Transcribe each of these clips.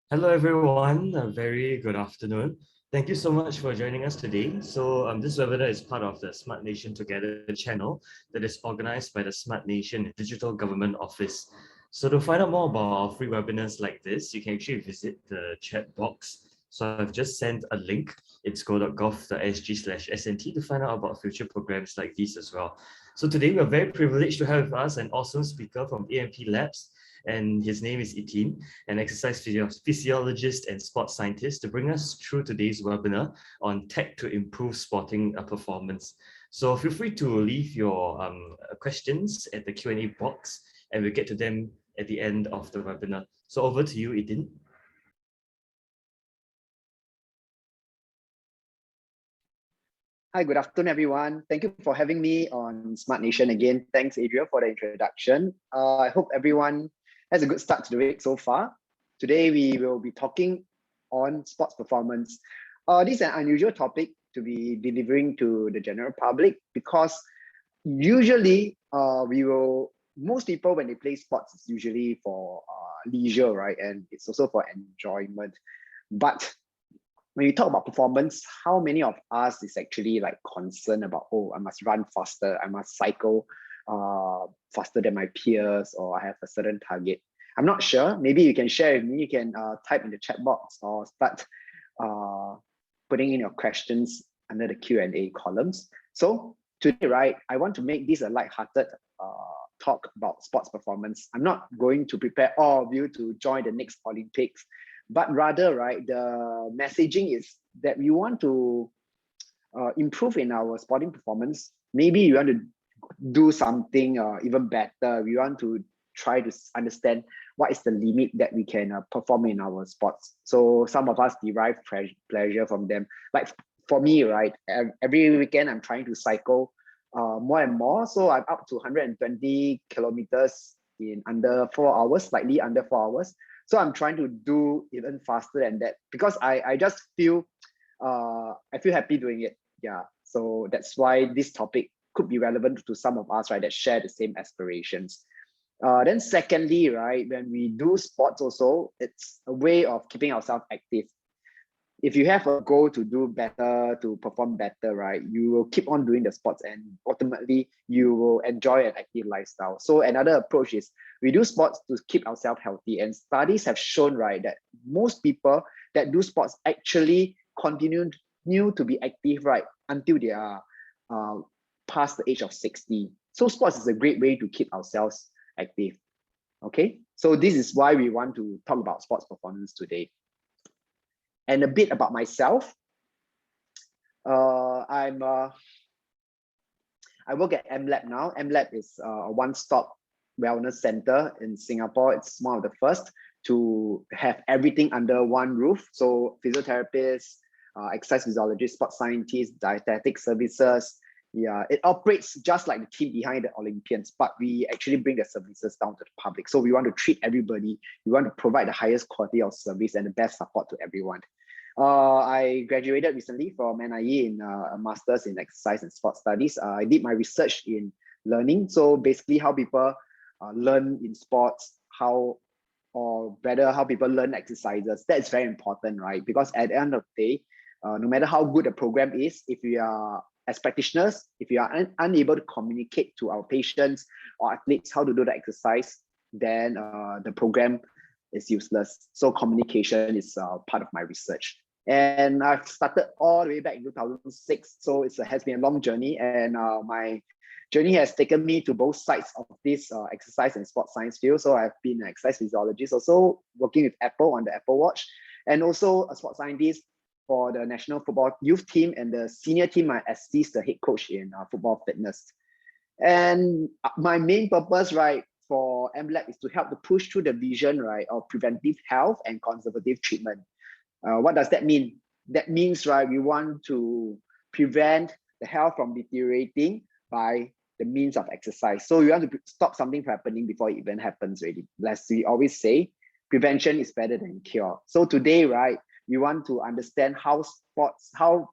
Hello, everyone. A very good afternoon. Thank you so much for joining us today. This webinar is part of the Smart Nation Together channel that is organized by the Smart Nation Digital Government Office. So, to find out more about our free webinars like this, you can actually visit the chat box. So, I've just sent a link. It's go.gov.sg/SNT to find out about future programs like these as well. So, today we're very privileged to have with us an awesome speaker from AMP Labs, and his name is Etienne, an exercise physiologist and sports scientist, to bring us through today's webinar on tech to improve sporting performance. So feel free to leave your questions at the Q&A box, and we'll get to them at the end of the webinar. So over to you, Etienne. Hi, good afternoon, everyone. Thank you for having me on Smart Nation again. Thanks, Adria, for the introduction. I hope everyone has a good start to the week so far. Today, we will be talking on sports performance. This is an unusual topic to be delivering to the general public because usually most people, when they play sports, it's usually for leisure, right? And it's also for enjoyment. But when you talk about performance, how many of us is actually like concerned about, oh, I must run faster, I must cycle faster than my peers, or I have a certain target? I'm not sure. Maybe you can share with me. You can type in the chat box or start putting in your questions under the Q&A columns. So today, right, I want to make this a light-hearted talk about sports performance. I'm not going to prepare all of you to join the next Olympics, but rather, right, the messaging is that we want to improve in our sporting performance. Maybe you want to do something even better. We want to try to understand what is the limit that we can perform in our sports. So some of us derive pleasure from them. Like for me, right, every weekend I'm trying to cycle more and more. So I'm up to 120 kilometers in under 4 hours, slightly under 4 hours. So I'm trying to do even faster than that because I just feel I feel happy doing it. Yeah. So that's why this topic could be relevant to some of us, right, that share the same aspirations. Then secondly, right, when we do sports also, it's a way of keeping ourselves active. If you have a goal to do better, to perform better, right, you will keep on doing the sports and ultimately you will enjoy an active lifestyle. So another approach is we do sports to keep ourselves healthy. And studies have shown, right, that most people that do sports actually continue to be active, right, until they are past the age of 60. So sports is a great way to keep ourselves active. Okay, so this is why we want to talk about sports performance today. And a bit about myself. I work at MLab now. MLab is a one-stop wellness center in Singapore. It's one of the first to have everything under one roof. So physiotherapists, exercise physiologists, sports scientists, dietetic services. Yeah, it operates just like the team behind the Olympians, but we actually bring the services down to the public. So we want to treat everybody. We want to provide the highest quality of service and the best support to everyone. I graduated recently from NIE in a master's in exercise and sports studies. I did my research in learning. So basically how people learn in sports, how people learn exercises. That's very important, right? Because at the end of the day, no matter how good a program is, if we are as practitioners, if we are unable to communicate to our patients or athletes how to do the exercise, then the program is useless. So communication is part of my research. And I've started all the way back in 2006. So it has been a long journey. And my journey has taken me to both sides of this exercise and sports science field. So I've been an exercise physiologist, also working with Apple on the Apple Watch, and also a sports scientist for the national football youth team and the senior team. I assist the head coach in football fitness. And my main purpose, right, for MLab is to help to push through the vision, right, of preventive health and conservative treatment. What does that mean? That means, right, we want to prevent the health from deteriorating by the means of exercise. So we want to stop something from happening before it even happens already. As we always say, prevention is better than cure. So today, right, we want to understand how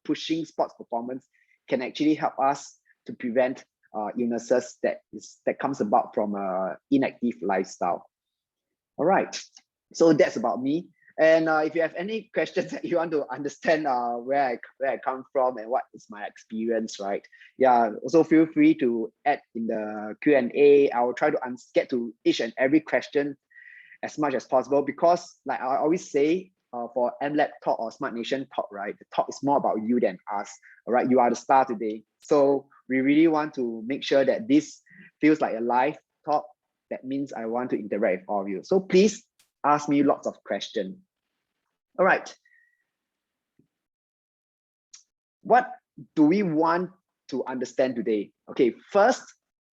pushing sports performance can actually help us to prevent illnesses that comes about from an inactive lifestyle. All right, so that's about me. And if you have any questions that you want to understand where I come from and what is my experience, right? Yeah, also feel free to add in the Q&A. I will try to get to each and every question as much as possible, because like I always say, for MLab talk or Smart Nation talk, right? The talk is more about you than us, all right? You are the star today. So we really want to make sure that this feels like a live talk. That means I want to interact with all of you. So please ask me lots of questions. All right. What do we want to understand today? Okay, first,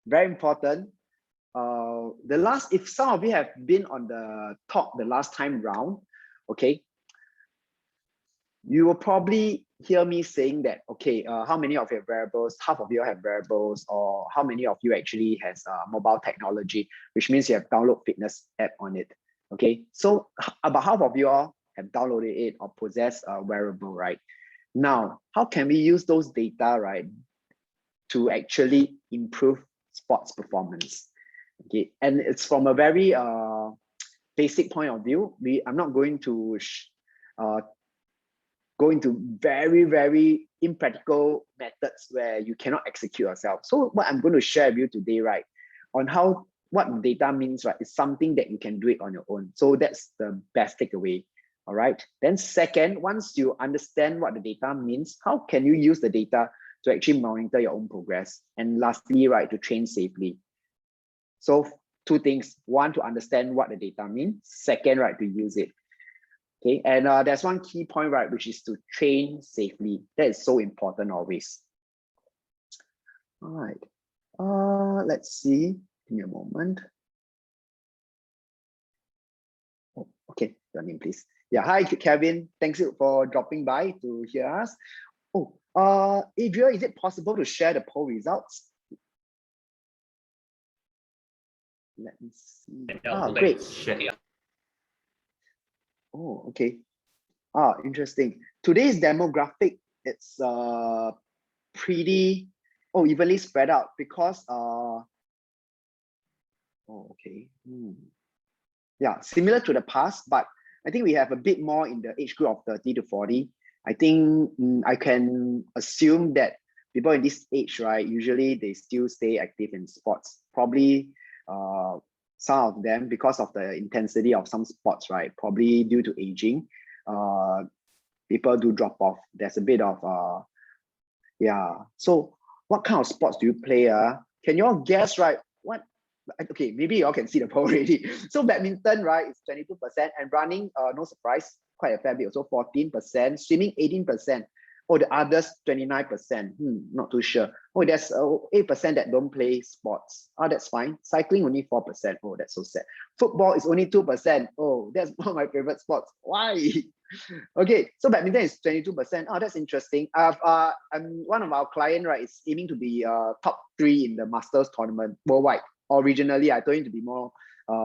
very important, if some of you have been on the talk the last time round, okay, you will probably hear me saying that, okay, how many of you have wearables? Half of you have wearables, or how many of you actually has mobile technology, which means you have download fitness app on it. Okay, so about half of you all have downloaded it or possess a wearable, right? Now, how can we use those data, right, to actually improve sports performance? Okay, and it's from a very basic point of view. I'm not going to go into very impractical methods where you cannot execute yourself. So what I'm going to share with you today, right, on what data means, right, is something that you can do it on your own. So that's the best takeaway. All right. Then second, once you understand what the data means, how can you use the data to actually monitor your own progress? And lastly, right, to train safely. So two things: one, to understand what the data means; second, right, to use it. Okay, and there's one key point, right, which is to train safely. That is so important always. All right. Let's see. Give me a moment. Oh, okay, your name, please. Yeah, hi, Kevin. Thanks for dropping by to hear us. Oh, Adria, is it possible to share the poll results? Let me see. Great. Oh, okay. Interesting. Today's demographic, it's pretty evenly spread out, because okay. Yeah, similar to the past, but I think we have a bit more in the age group of 30 to 40. I think I can assume that people in this age, right, usually they still stay active in sports. Probably some of them, because of the intensity of some sports, right, probably due to aging, people do drop off. There's a bit of yeah. So what kind of sports do you play? Can you all guess, right? What? Okay, maybe you all can see the poll already. So badminton, right, is 22%, and running, no surprise, quite a fair bit, also 14%, swimming 18%. Oh, the others 29%. Not too sure. Oh, there's 8% that don't play sports. Oh, that's fine. Cycling only 4%. Oh, that's so sad. Football is only 2%. Oh, that's one of my favorite sports. Why? Okay, so badminton is 22%. Oh, that's interesting. One of our client, right, is aiming to be top 3 in the Masters tournament worldwide, or regionally. I told him to be more,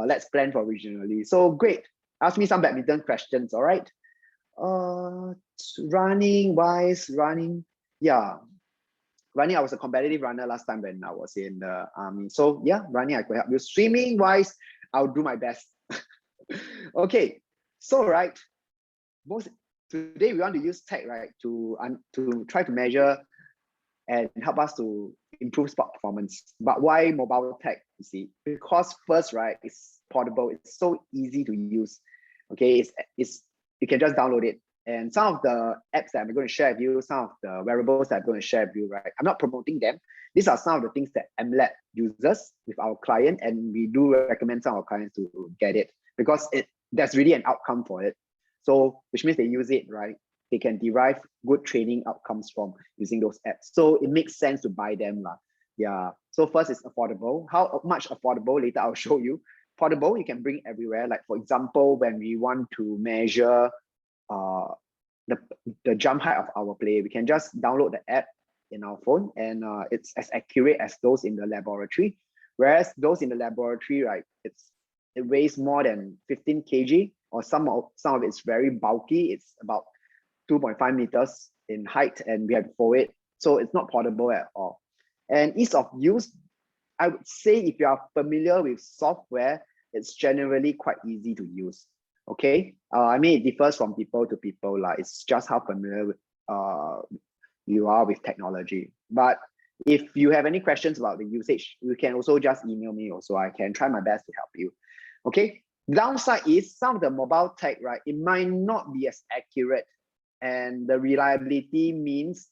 let's plan for regionally. So great. Ask me some badminton questions, all right? Running, yeah. Running, I was a competitive runner last time when I was in the army. So yeah, running, I could help you. Swimming wise, I'll do my best. Okay, so right, today we want to use tech, right, to try to measure and help us to improve sport performance. But why mobile tech? You see, because first, right, it's portable. It's so easy to use. Okay, you can just download it. And some of the apps that I'm going to share with you, some of the wearables that I'm going to share with you, right, I'm not promoting them. These are some of the things that MLab uses with our client, and we do recommend some of our clients to get it, because there's really an outcome for it. So, which means they use it, right? They can derive good training outcomes from using those apps. So it makes sense to buy them. Yeah. So first, it's affordable. How much affordable? Later, I'll show you. Portable, you can bring everywhere. Like for example, when we want to measure the jump height of our player, we can just download the app in our phone, and it's as accurate as those in the laboratory. Whereas those in the laboratory, right, it weighs more than 15 kg, or some of it's very bulky. It's about 2.5 meters in height, and we have to fold it. So it's not portable at all. And ease of use, I would say if you are familiar with software, it's generally quite easy to use. Okay, I mean, it differs from people to people. It's just how familiar you are with technology. But if you have any questions about the usage, you can also just email me also. I can try my best to help you. Okay, downside is some of the mobile tech, right? It might not be as accurate, and the reliability means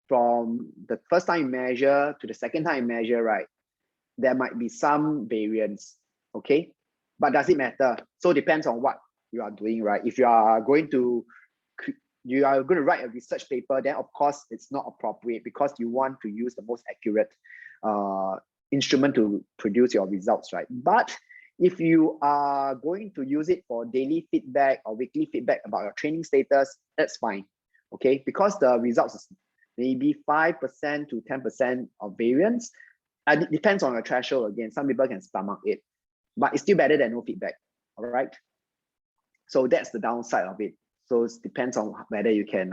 from the first time you measure to the second time you measure, right? There might be some variance, okay? But does it matter? So it depends on what you are doing, right? If you are going to write a research paper, then of course it's not appropriate because you want to use the most accurate instrument to produce your results, right? But if you are going to use it for daily feedback or weekly feedback about your training status, that's fine, okay? Because the results is maybe 5% to 10% of variance. And it depends on your threshold again. Some people can stomach it, but it's still better than no feedback, all right? So that's the downside of it. So it depends on whether you can,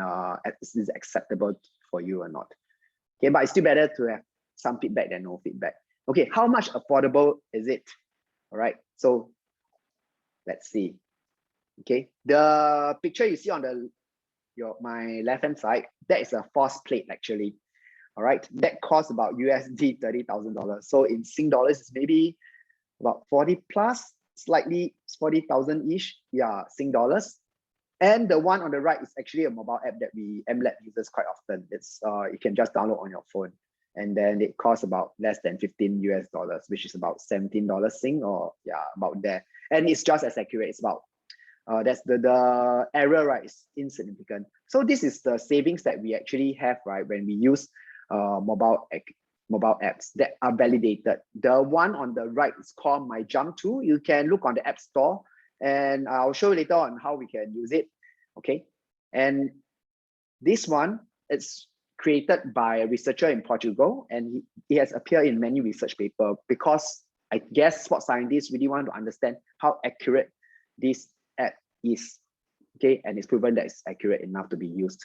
this is acceptable for you or not. Okay, but it's still better to have some feedback than no feedback. Okay, how much affordable is it? All right, so let's see. Okay, the picture you see on my left hand side, that is a force plate actually. All right, that costs about USD $30,000. So in Sing dollars, it's maybe about 40 plus, slightly 40,000 ish. Yeah, Sing dollars. And the one on the right is actually a mobile app that MLab uses quite often. It's you can just download on your phone, and then it costs about less than 15 US dollars, which is about $17 Sing, or yeah, about there. And it's just as accurate. It's about that's the error, right, is insignificant. So this is the savings that we actually have, right, when we use mobile apps that are validated. The one on the right is called My Jump Tool. You can look on the App Store, and I'll show you later on how we can use it. Okay, and this one is created by a researcher in Portugal, and he has appeared in many research papers because I guess sports scientists really want to understand how accurate this app is. Okay, and it's proven that it's accurate enough to be used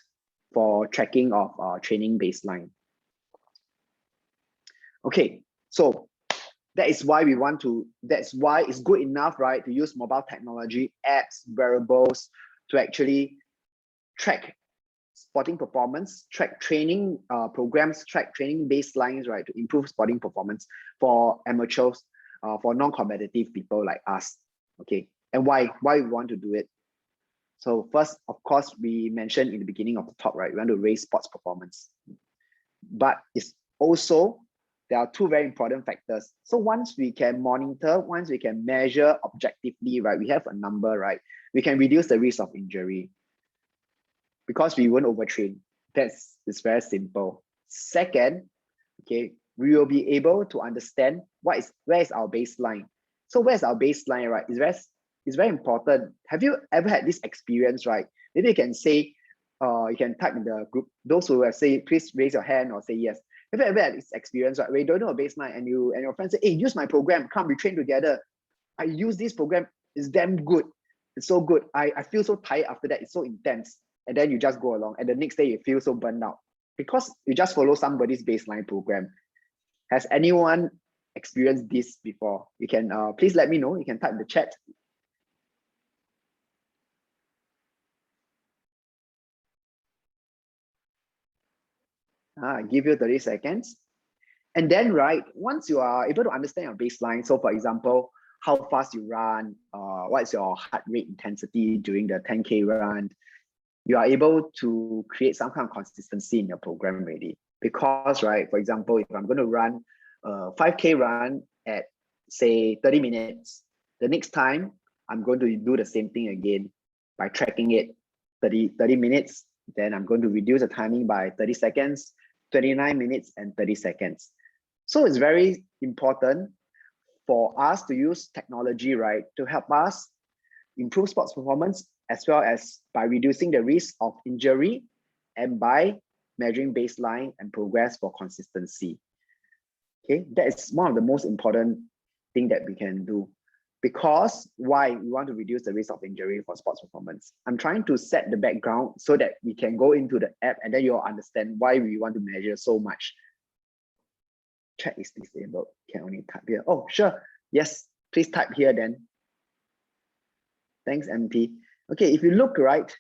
for tracking of training baseline. Okay, so that's why it's good enough, right, to use mobile technology, apps, wearables to actually track sporting performance, track training programs, track training baselines, right, to improve sporting performance for amateurs, for non-competitive people like us. Okay, and why we want to do it? So first, of course, we mentioned in the beginning of the talk, right, we want to raise sports performance, but it's also there are two very important factors. So once we can monitor, once we can measure objectively, right, we have a number, right, we can reduce the risk of injury because we won't overtrain. It's very simple. Second, okay, we will be able to understand where is our baseline. So where's our baseline, right? It's very important. Have you ever had this experience, right? Maybe you can say, you can type in the group. Those who have say, please raise your hand or say yes. Have you ever had this experience, right, where you don't know a baseline and your friends say, hey, use my program, come, we train together. I use this program, it's damn good. It's so good. I feel so tired after that, it's so intense. And then you just go along, and the next day you feel so burned out because you just follow somebody's baseline program. Has anyone experienced this before? You can please let me know. You can type in the chat. Give you 30 seconds. And then, right, once you are able to understand your baseline, so for example, how fast you run, what's your heart rate intensity during the 10K run, you are able to create some kind of consistency in your program already. Because, right, for example, if I'm going to run a 5K run at, say, 30 minutes, the next time I'm going to do the same thing again by tracking it 30 minutes. Then I'm going to reduce the timing by 30 seconds, 29 minutes, and 30 seconds. So it's very important for us to use technology, right, to help us improve sports performance, as well as by reducing the risk of injury and by measuring baseline and progress for consistency. Okay, that is one of the most important thing that we can do. Because why we want to reduce the risk of injury for sports performance. I'm trying to set the background so that we can go into the app and then you'll understand why we want to measure so much. Chat is disabled, can only type here. Oh, sure. Yes, please type here then. Thanks, MP. Okay, if you look right,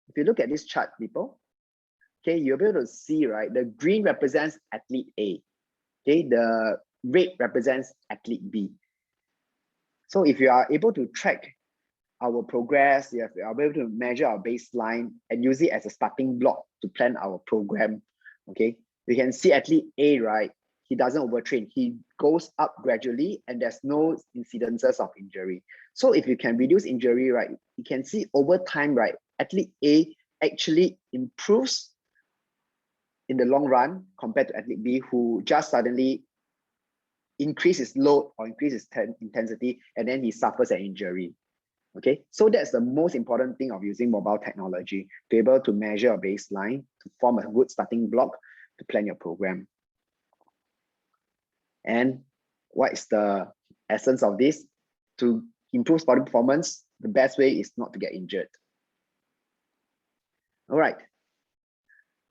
if you look at this chart, people, okay, you'll be able to see, right, the green represents athlete A. Okay, the red represents athlete B. So if you are able to track our progress, you are able to measure our baseline and use it as a starting block to plan our program. Okay, we can see athlete A, right? He doesn't overtrain. He goes up gradually and there's no incidences of injury. So if you can reduce injury, right, you can see over time, right, athlete A actually improves in the long run compared to athlete B, who just suddenly increase his load or increase his intensity and then he suffers an injury. Okay, so that's the most important thing of using mobile technology, to be able to measure a baseline, to form a good starting block to plan your program. And what is the essence of this? To improve body performance, the best way is not to get injured. All right,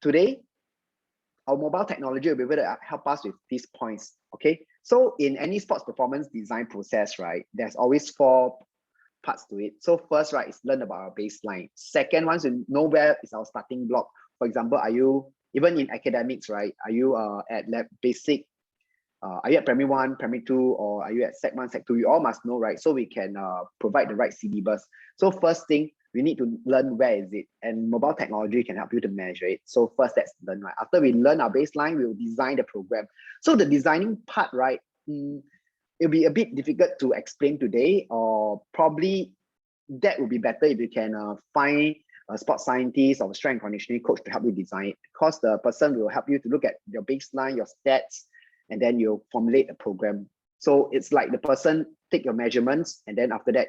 today, our mobile technology will be able to help us with these points, okay? So in any sports performance design process, right, there's always 4 parts to it. So first, right, is learn about our baseline. Second, once you know where is our starting block, for example, are you, even in academics, right, are you at basic, are you at primary 1, primary 2, or are you at sec 1, sec 2? You all must know, right? So we can provide the right syllabus. So first thing, we need to learn where is it, and mobile technology can help you to measure it. So first, let's learn, right? After we learn our baseline, we will design the program. So the designing part, right, it'll be a bit difficult to explain today, or probably that would be better if you can find a sports scientist or a strength and conditioning coach to help you design it, because the person will help you to look at your baseline, your stats, and then you'll formulate a program. So it's like the person take your measurements, and then after that,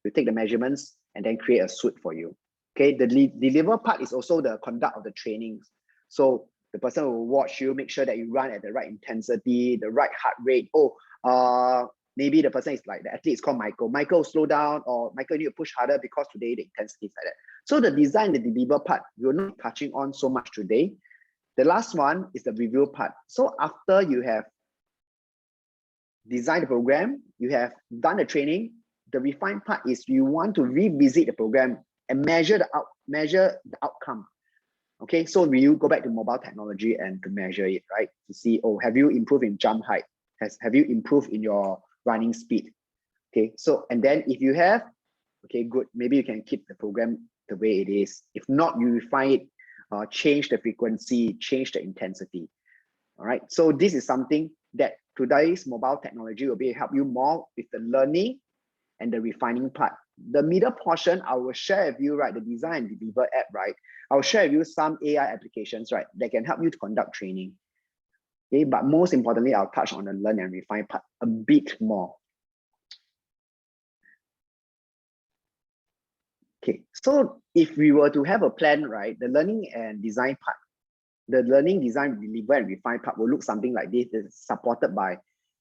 you take the measurements and then create a suit for you. Okay, the deliver part is also the conduct of the trainings. So the person will watch you, make sure that you run at the right intensity, the right heart rate. Maybe the person is like, the athlete is called Michael. Michael, slow down, or Michael, you need to push harder because today the intensity is like that. So the design, the deliver part, we're not touching on so much today. The last one is the review part. So after you have designed the program, you have done the training, the refined part is you want to revisit the program and measure the outcome. Okay, so you go back to mobile technology and to measure it, right? To see, oh, have you improved in jump height? Have you improved in your running speed? Okay, so, and then if you have, okay, good, maybe you can keep the program the way it is. If not, you refine it, change the frequency, change the intensity. All right, so this is something that today's mobile technology will be help you more with the learning and the refining part. The middle portion, I will share with you, right, the design and deliver app, right? I'll share with you some AI applications, right, that can help you to conduct training. Okay, but most importantly, I'll touch on the learn and refine part a bit more. Okay, so if we were to have a plan, right, the learning and design part, the learning, design, deliver, and refine part will look something like this. It's supported by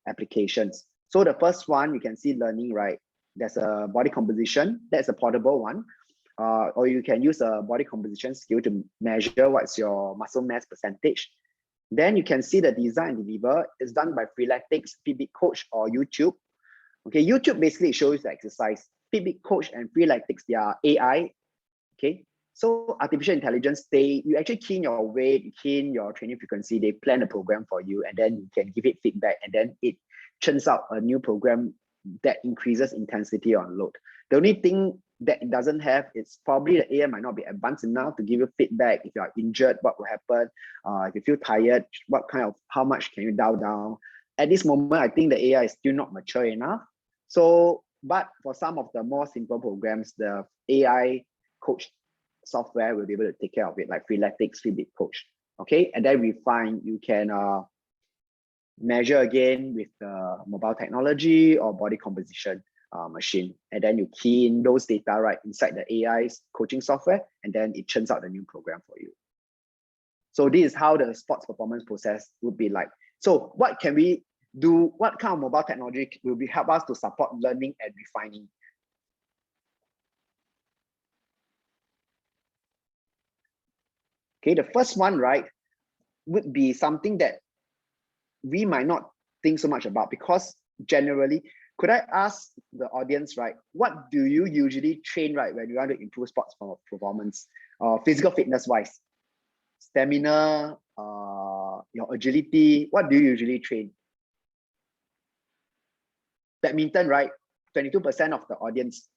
applications. So the first one, you can see learning, right? There's a body composition. That's a portable one. Or you can use a body composition skill to measure what's your muscle mass percentage. Then you can see the design and deliver is done by Freeletics, Fitbit Coach, or YouTube. Okay, YouTube basically shows the exercise. Fitbit Coach and Freeletics, they are AI. Okay, so artificial intelligence, you actually key in your weight, you key in your training frequency, they plan a program for you, and then you can give it feedback, and then it churns out a new program that increases intensity on load. The only thing that it doesn't have, it's probably the AI might not be advanced enough to give you feedback. If you are injured, what will happen? If you feel tired, how much can you dial down? At this moment, I think the AI is still not mature enough. So, but for some of the more simple programs, the AI coach software will be able to take care of it, like Freeletics, Fitbit Coach. Okay, and then refine, you can measure again with the mobile technology or body composition machine, and then you key in those data right inside the AI's coaching software, and then it churns out the new program for you. So this is how the sports performance process would be like. So what can we do? What kind of mobile technology will help us to support learning and refining? Okay, the first one, right, would be something that we might not think so much about, because generally, could I ask the audience, right, what do you usually train, right, when you want to improve sports performance, physical fitness wise, stamina, your agility? What do you usually train? Badminton, right? 22% of the audience.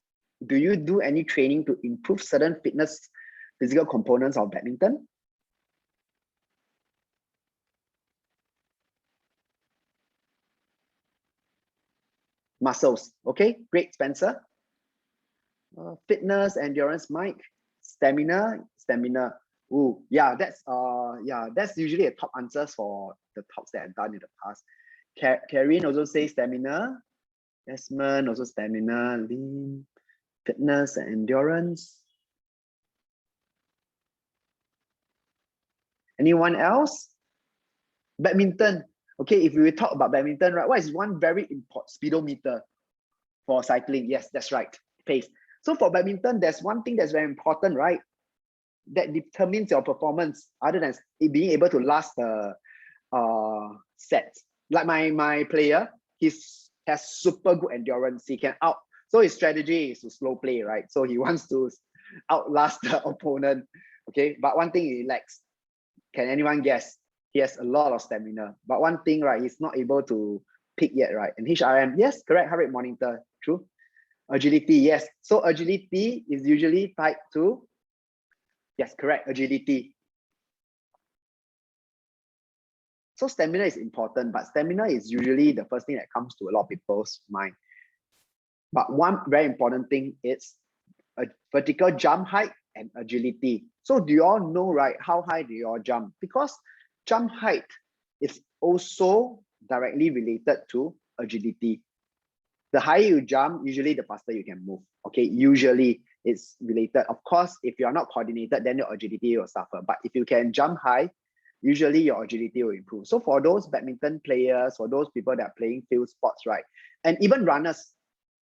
Do you do any training to improve certain fitness, physical components of badminton? Muscles. Okay, great, Spencer. Fitness, endurance, Mike. Stamina. Ooh, yeah, that's usually a top answers for the talks that I've done in the past. Karen also says stamina. Desmond also stamina. Lean, fitness and endurance. Anyone else? Badminton. Okay, if we talk about badminton, right, what is one very important speedometer for cycling? Yes, that's right, pace. So for badminton, there's one thing that's very important, right, that determines your performance other than being able to last the sets. Like my player, he has super good endurance. He can out. So his strategy is to slow play, right? So he wants to outlast the opponent. Okay, but one thing he lacks. Can anyone guess? He has a lot of stamina. But one thing, right, he's not able to pick yet, right? And HRM, yes, correct. Heart rate monitor, true. Agility, yes. So agility is usually tied to, yes, correct, agility. So stamina is important, but stamina is usually the first thing that comes to a lot of people's mind. But one very important thing is a vertical jump height and agility. So do you all know, right, how high do you all jump? Because jump height is also directly related to agility. The higher you jump, usually the faster you can move. Okay, usually it's related. Of course, if you're not coordinated, then your agility will suffer. But if you can jump high, usually your agility will improve. So for those badminton players, for those people that are playing field sports, right, and even runners,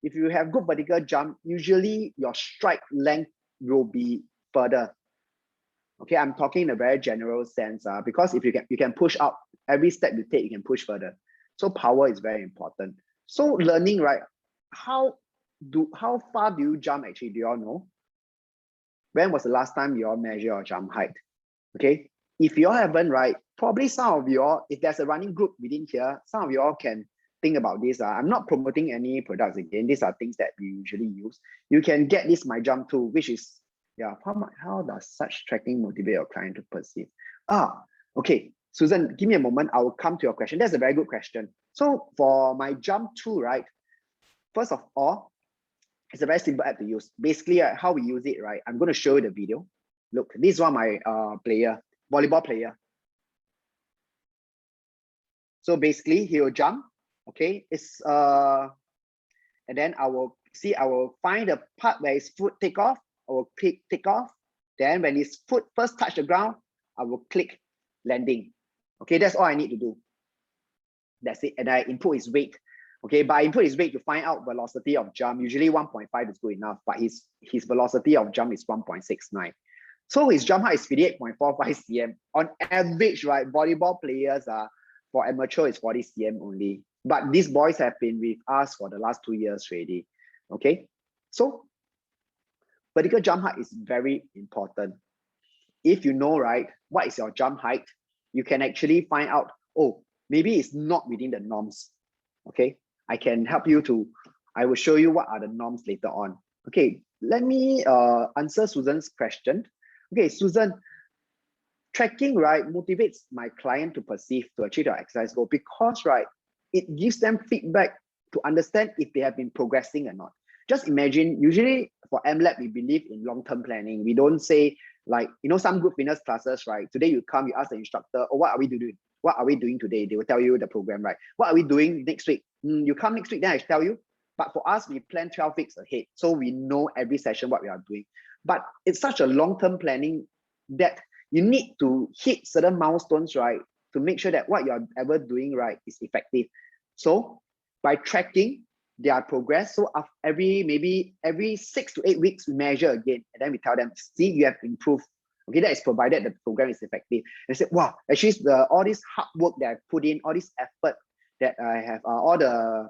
if you have good vertical jump, usually your strike length will be further. Okay, I'm talking in a very general sense, because if you can push out every step you take, you can push further. So power is very important. So learning, right? How far do you jump actually? Do you all know? When was the last time you all measure your jump height? Okay, if you all haven't, right, probably some of you all, if there's a running group within here, some of you all can think about this. I'm not promoting any products again. These are things that we usually use. You can get this My Jump tool, which is, yeah, how does such tracking motivate your client to perceive? Okay, Susan, give me a moment. I will come to your question. That's a very good question. So for My Jump tool, right, first of all, it's a very simple app to use. Basically, how we use it, right, I'm going to show you the video. Look, this is one of my volleyball player. So basically, he will jump. Okay, it's and then I will find the part where his foot take off. I will click take off. Then when his foot first touch the ground, I will click landing. Okay, that's all I need to do. That's it. And I input his weight. Okay, but I input his weight to find out velocity of jump. Usually 1.5 is good enough, but his velocity of jump is 1.69. So his jump height is 58.45 cm. On average, right, volleyball players for amateur is 40 cm only. But these boys have been with us for the last 2 years already. Okay, so vertical jump height is very important. If you know, right, what is your jump height, you can actually find out, oh, maybe it's not within the norms. Okay, I can help you I will show you what are the norms later on. Okay, let me answer Susan's question. Okay, Susan, tracking, right, motivates my client to perceive, to achieve their exercise goal because, right, it gives them feedback to understand if they have been progressing or not. Just imagine, usually for MLab, we believe in long-term planning. We don't say, like, you know, some group fitness classes, right? Today you come, you ask the instructor, oh, what are we doing? What are we doing today? They will tell you the program, right? What are we doing next week? You come next week, then I tell you. But for us, we plan 12 weeks ahead. So we know every session what we are doing. But it's such a long-term planning that you need to hit certain milestones, right, to make sure that what you're ever doing, right, is effective. So by tracking their progress, so maybe every 6 to 8 weeks, we measure again, and then we tell them, see, you have improved. Okay, that is provided the program is effective. And say, wow, actually all this hard work that I put in, all this effort that I have, all the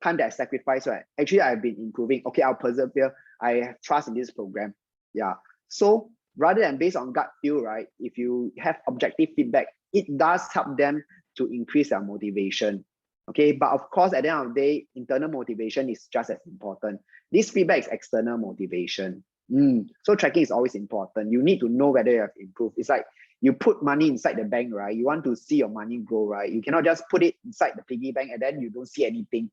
time that I sacrifice, right, actually I've been improving. Okay, I'll persevere. I have trust in this program. Yeah. So rather than based on gut feel, right, if you have objective feedback, it does help them to increase their motivation. Okay, but of course, at the end of the day, internal motivation is just as important. This feedback is external motivation. So tracking is always important. You need to know whether you have improved. It's like you put money inside the bank, right? You want to see your money grow, right? You cannot just put it inside the piggy bank and then you don't see anything.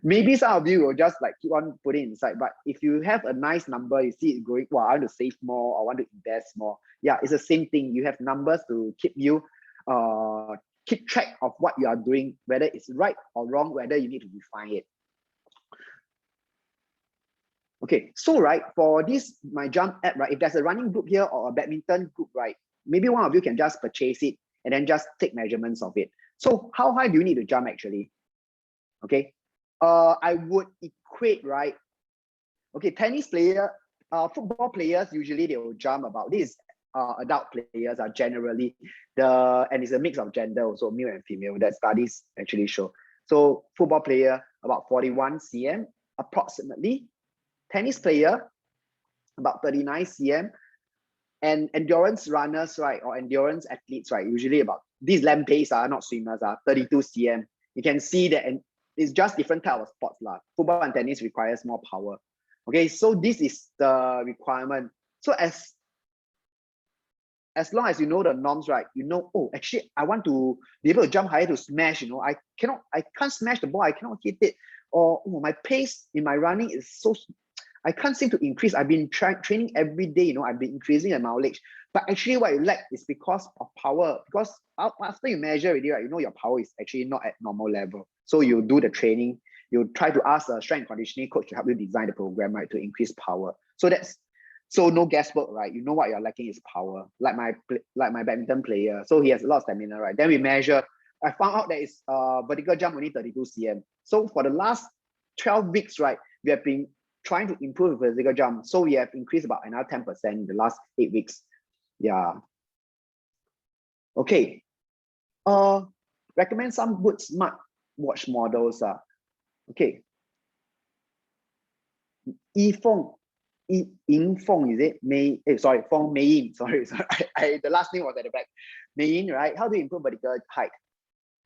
Maybe some of you will just like keep on putting inside, but if you have a nice number, you see it growing, well, I want to save more, I want to invest more. Yeah, it's the same thing. You have numbers to keep you keep track of what you are doing, whether it's right or wrong, whether you need to refine it. Okay, so right, for this My Jump app, right, if there's a running group here or a badminton group, right, maybe one of you can just purchase it and then just take measurements of it. So how high do you need to jump actually? Okay, I would equate, right? Okay, tennis player, football players, usually they will jump about this. Adult players are generally and it's a mix of gender, also male and female, that studies actually show. So football player about 41 cm approximately, tennis player about 39 cm, and endurance runners, right, or endurance athletes, right, usually about these land pace are not swimmers, are 32 cm. You can see that, and it's just different type of sports lah. Football and tennis requires more power. Okay, so this is the requirement. So as long as you know the norms, right, you know, oh, actually, I want to be able to jump higher to smash, you know, I can't smash the ball, I cannot hit it. Or oh, my pace in my running is so, I can't seem to increase. I've been training every day, you know, I've been increasing the mileage. But actually what you lack is because of power. Because after you measure already, right, you know your power is actually not at normal level. So you do the training, you try to ask a strength and conditioning coach to help you design the program, right, to increase power. So no guesswork, right? You know what you're lacking is power. Like my badminton player, so he has a lot of stamina, right? Then we measure. I found out that it's vertical jump only 32 cm. So for the last 12 weeks, right, we have been trying to improve vertical jump. So we have increased about another 10% in the last 8 weeks. Yeah. Okay. Recommend some good smart watch models. Okay. Ying Feng, is it? Feng Meiyin. Sorry. The last name was at the back. Meiyin, right? How do you improve vertical height?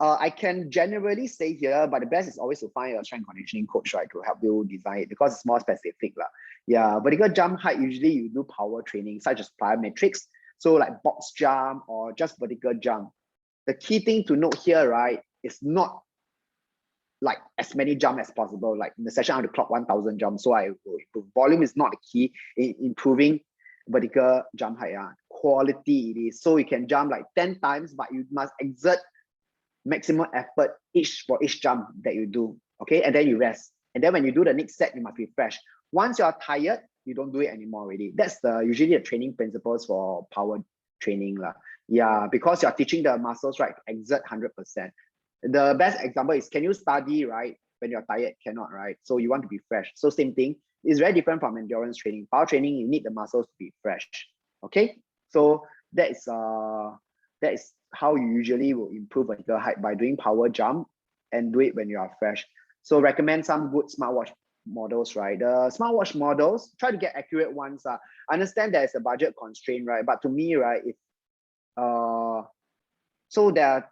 I can generally say here, but the best is always to find a strength conditioning coach, right, to help you design it because it's more specific. Yeah, vertical jump height, usually you do power training such as plyometrics. So like box jump or just vertical jump. The key thing to note here, right, is not like as many jump as possible. Like in the session, I have to clock 1,000 jumps. So I will improve. Volume is not the key in improving vertical jump height. Quality it is. So you can jump like 10 times, but you must exert maximum effort for each jump that you do. Okay, and then you rest. And then when you do the next set, you must be fresh. Once you're tired, you don't do it anymore already. That's usually the training principles for power training. Yeah, because you're teaching the muscles, right, exert 100%. The best example is, can you study, right, when you're tired? Cannot, right? So you want to be fresh. So same thing. It's very different from endurance training. Power training, you need the muscles to be fresh. Okay, so that is how you usually will improve vertical height, by doing power jump and do it when you are fresh. So recommend some good smartwatch models, right? The smartwatch models, try to get accurate ones. I understand there's a budget constraint, right? But to me, right, so there are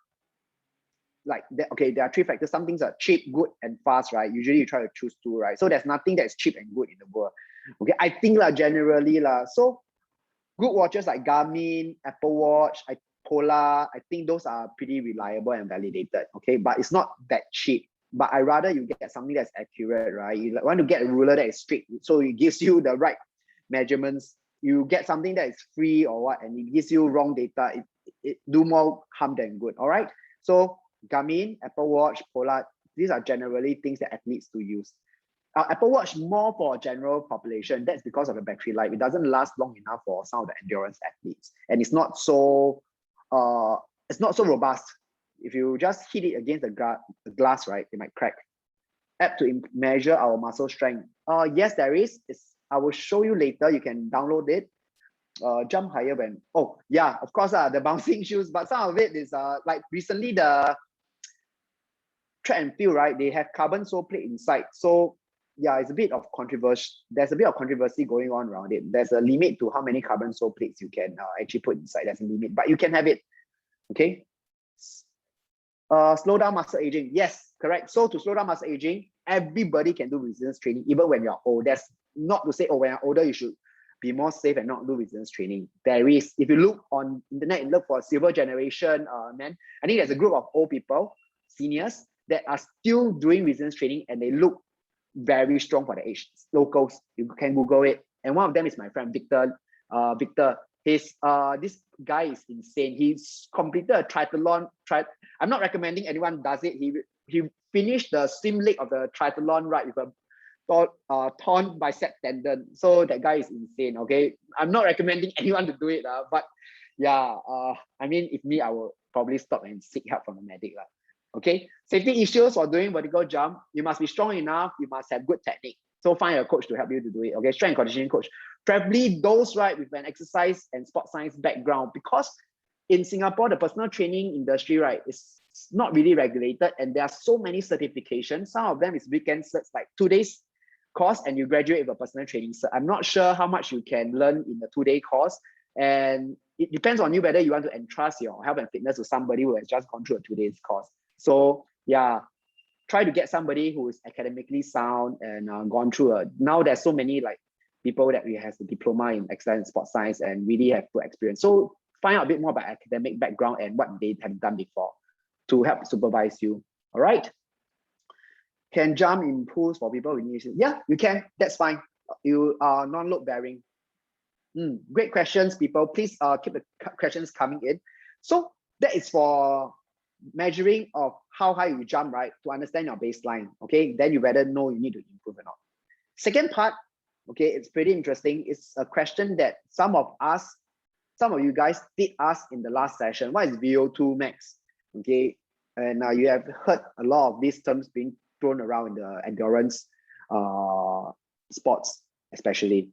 there are 3 factors. Some things are cheap, good, and fast, right? Usually you try to choose 2, right? So there's nothing that's cheap and good in the world. Okay, I think generally so good watches like Garmin, Apple Watch, Polar, I think those are pretty reliable and validated. Okay, but it's not that cheap. But I rather you get something that's accurate, right? You want to get a ruler that is strict, so it gives you the right measurements. You get something that is free or what, and it gives you wrong data. It do more harm than good. All right. So Garmin, Apple Watch, Polar, these are generally things that athletes to use. Apple Watch more for general population. That's because of the battery life. It doesn't last long enough for some of the endurance athletes, and it's not so robust. If you just hit it against the glass, right, it might crack. App to measure our muscle strength. Yes, there is. I will show you later. You can download it. Jump higher when, oh yeah, of course, the bouncing shoes, but some of it is like recently the track and field, right, they have carbon sole plate inside. So yeah, it's a bit of controversy. There's a bit of controversy going on around it. There's a limit to how many carbon sole plates you can actually put inside. There's a limit, but you can have it. Okay. Slow down muscle aging. Yes, correct. So to slow down muscle aging, everybody can do resistance training, even when you're old. That's not to say, oh, when you're older, you should be more safe and not do resistance training. There is, if you look on internet and look for silver generation, man, I think there's a group of old people, seniors, that are still doing resistance training and they look very strong for the age. Locals, you can Google it. And one of them is my friend Victor. This guy is insane. He's completed a triathlon. I'm not recommending anyone does it. He finished the swim leg of the triathlon right with a torn bicep tendon. So that guy is insane. Okay, I'm not recommending anyone to do it. But yeah, I mean, if me, I will probably stop and seek help from a medic. Okay, safety issues for doing vertical jump. You must be strong enough. You must have good technique. So find a coach to help you to do it. Okay, strength and conditioning coach. Preferably those right with an exercise and sport science background, because in Singapore, the personal training industry, right, is not really regulated, and there are so many certifications. Some of them is weekend certs, like 2 days course, and you graduate with a personal training cert. I'm not sure how much you can learn in the 2-day course, and it depends on you whether you want to entrust your health and fitness to somebody who has just gone through a 2 days course. So yeah, try to get somebody who is academically sound and gone through now there's so many like people that we have a diploma in exercise and sport science and really have good experience. So find out a bit more about academic background and what they have done before to help supervise you. All right. Can jump in pools for people with knee issues? Yeah, you can. That's fine. You are non-load bearing. Great questions, people. Please keep the questions coming in. So that is for measuring of how high you jump, right? To understand your baseline. Okay, then you better know you need to improve or not. Second part, okay, it's pretty interesting. It's a question that some of you guys did ask in the last session. What is VO2 max? Okay, and you have heard a lot of these terms being thrown around in the endurance sports, especially.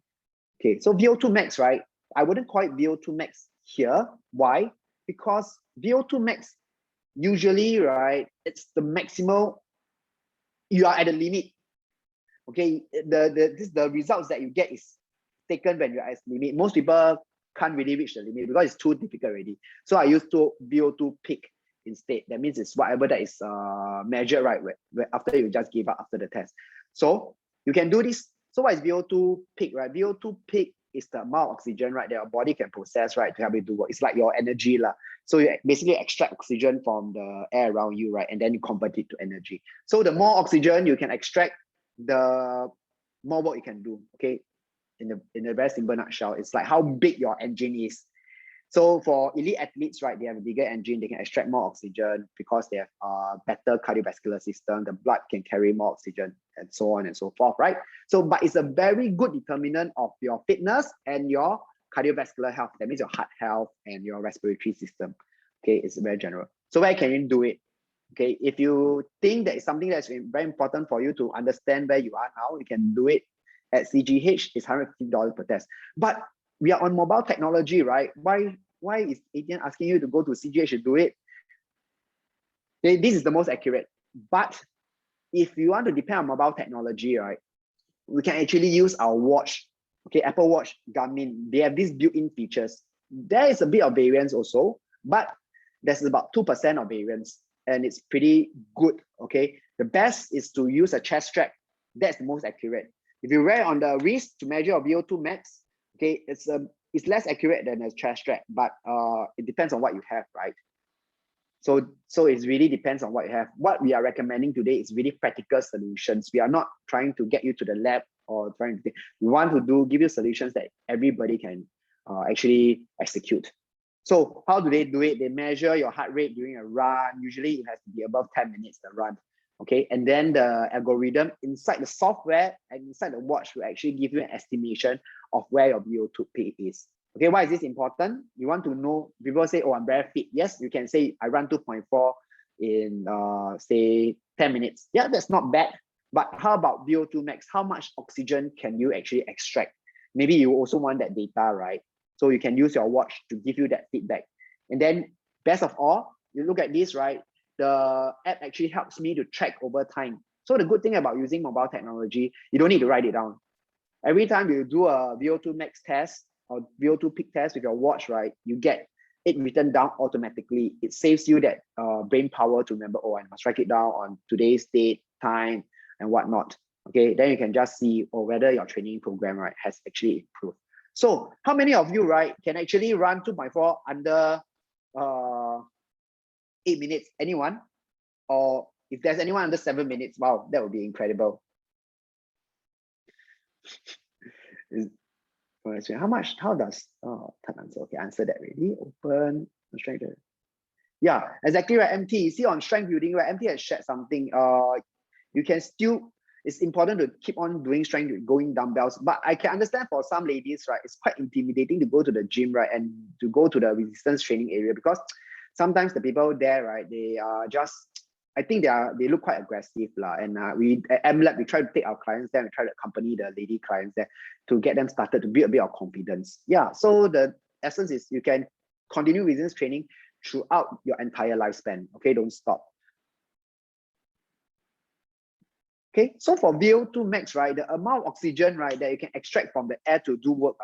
Okay, so VO2 max, right? I wouldn't call it VO2 max here. Why? Because VO2 max usually, right, it's the maximal. You are at the limit. Okay, the results that you get is taken when you're at limit. Most people can't really reach the limit because it's too difficult already. So I use VO2 peak instead. That means it's whatever that is measured, right, where after you just give up after the test. So you can do this. So what is VO2 peak, right? VO2 peak is the amount of oxygen, right, that your body can process, right, to help you do work. It's like your energy. So you basically extract oxygen from the air around you, right, and then you convert it to energy. So the more oxygen you can extract, the more work you can do. Okay, in a very simple nutshell, it's like how big your engine is. So for elite athletes, right, they have a bigger engine, they can extract more oxygen because they have a better cardiovascular system, the blood can carry more oxygen and so on and so forth, right? So, but it's a very good determinant of your fitness and your cardiovascular health. That means your heart health and your respiratory system. Okay, it's very general. So where can you do it? Okay, if you think that is something that's very important for you to understand where you are now, you can do it at CGH. It's $150 per test. But we are on mobile technology, right? Why is Etienne asking you to go to CGH to do it? Okay, this is the most accurate. But if you want to depend on mobile technology, right, we can actually use our watch. Okay, Apple Watch, Garmin, they have these built-in features. There is a bit of variance also, but there's about 2% of variance, and it's pretty good. Okay, the best is to use a chest strap. That's the most accurate. If you wear it on the wrist to measure your VO2 max, okay, it's less accurate than a chest strap, but it depends on what you have, right? So it really depends on what you have. What we are recommending today is really practical solutions. We are not trying to get you to the lab or trying to. We want to give you solutions that everybody can actually execute. So how do they do it? They measure your heart rate during a run. Usually it has to be above 10 minutes the run. Okay, and then the algorithm inside the software and inside the watch will actually give you an estimation of where your VO2 peak is. Okay, why is this important? You want to know, people say, oh, I'm very fit. Yes, you can say I run 2.4 in say 10 minutes. Yeah, that's not bad. But how about VO2 max? How much oxygen can you actually extract? Maybe you also want that data, right? So you can use your watch to give you that feedback. And then best of all, you look at this, right? the app actually helps me to track over time. So the good thing about using mobile technology, you don't need to write it down. Every time you do a VO2 max test or VO2 peak test with your watch, right, you get it written down automatically. It saves you that brain power to remember, oh, I must write it down on today's date, time, and whatnot. Okay, then you can just see whether your training program, right, has actually improved. So how many of you, right, can actually run 2.4 under 8 minutes? Anyone? Or if there's anyone under 7 minutes, wow, that would be incredible. How does, type answer, okay, answer that already. Open, strength. Yeah, exactly right, MT. You see on strength building, right, MT has shared something. You can still, it's important to keep on doing strength, going dumbbells. But I can understand for some ladies, right, it's quite intimidating to go to the gym, right, and to go to the resistance training area, because sometimes the people there, right, they are just, I think they look quite aggressive, and we at MLab, we try to take our clients there, we try to accompany the lady clients there to get them started to build a bit of confidence. Yeah, so the essence is you can continue resistance training throughout your entire lifespan. Okay, don't stop. Okay, so for VO2 max, right, the amount of oxygen, right, that you can extract from the air to do work,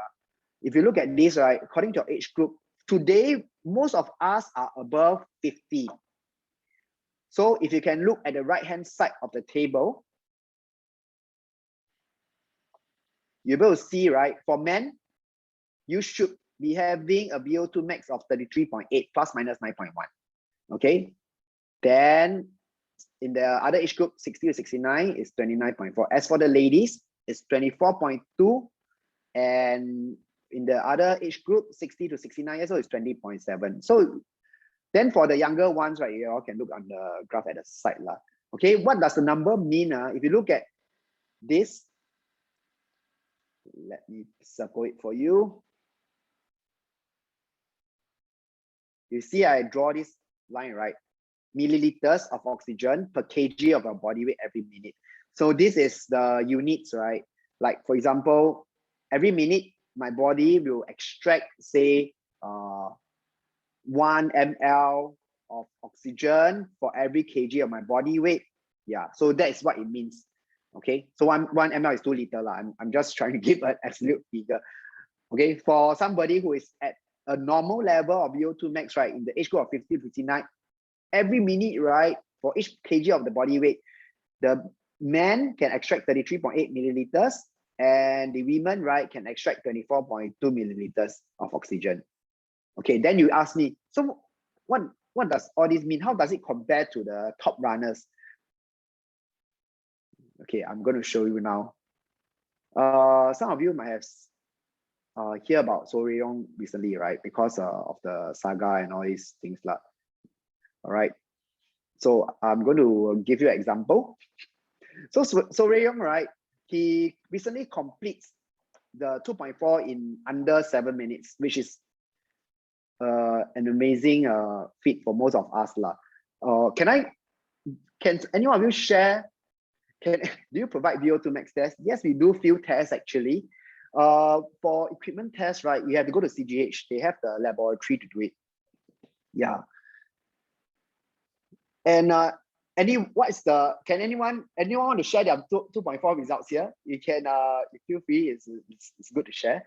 if you look at this, right, according to your age group, today, most of us are above 50. So if you can look at the right-hand side of the table, you're able to see, right, for men, you should be having a VO2 max of 33.8 plus minus 9.1. Okay, then in the other age group, 60 to 69 is 29.4. As for the ladies, it's 24.2. And in the other age group, 60 to 69 years old, is 20.7. So then for the younger ones, right, you all can look on the graph at the side. Okay, what does the number mean? If you look at this, let me circle it for you. You see, I draw this line, right? Milliliters of oxygen per kg of our body weight every minute. So this is the units, right? Like for example, every minute my body will extract, say, 1 ml of oxygen for every kg of my body weight. Yeah, so that is what it means. Okay, so 1 ml is 2 liters. I'm just trying to give an absolute figure. Okay, for somebody who is at a normal level of VO2 max, right, in the age group of 50 to 59, every minute, right, for each kg of the body weight, the man can extract 33.8 milliliters, and the women, right, can extract 24.2 milliliters of oxygen. Okay, then you ask me, so what does all this mean? How does it compare to the top runners? Okay, I'm going to show you now. Some of you might have hear about So Ryong recently, right? Because of the saga and all these things. All right. So I'm going to give you an example. So Ryong, right? He recently completes the 2.4 in under 7 minutes, which is an amazing feat for most of us. Can any of you share? Do you provide VO2 max tests? Yes, we do field tests actually. For equipment tests, right, you have to go to CGH. They have the laboratory to do it. Yeah. And can anyone want to share their 2.4 results here? You can feel free. It's good to share.